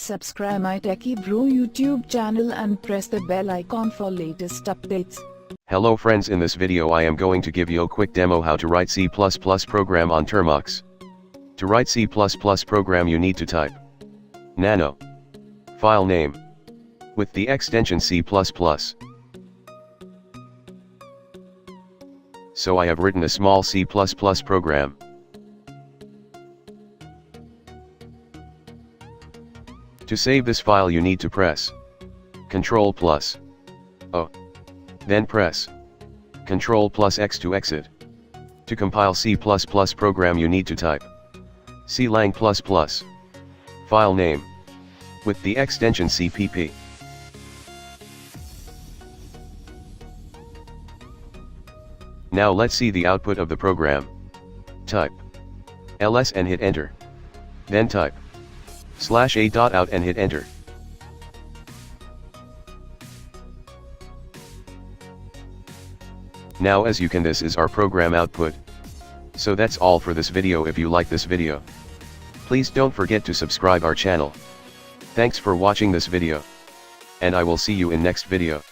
Subscribe my Techie Bro YouTube channel and press the bell icon for latest updates. Hello friends, in this video I am going to give you a quick demo how to write C++ program on Termux. To write C++ program you need to type nano file name with the extension C++. So I have written a small C++ program. To save this file you need to press Ctrl+O. Then press Ctrl+X to exit. To compile C++ program you need to type clang++, file name, with the extension CPP. Now let's see the output of the program. Type ls and hit enter. Then type /a.out and hit enter. Now as you can, this is our program output. So that's all for this video. If you like this video, please don't forget to subscribe our channel. Thanks for watching this video, and I will see you in next video.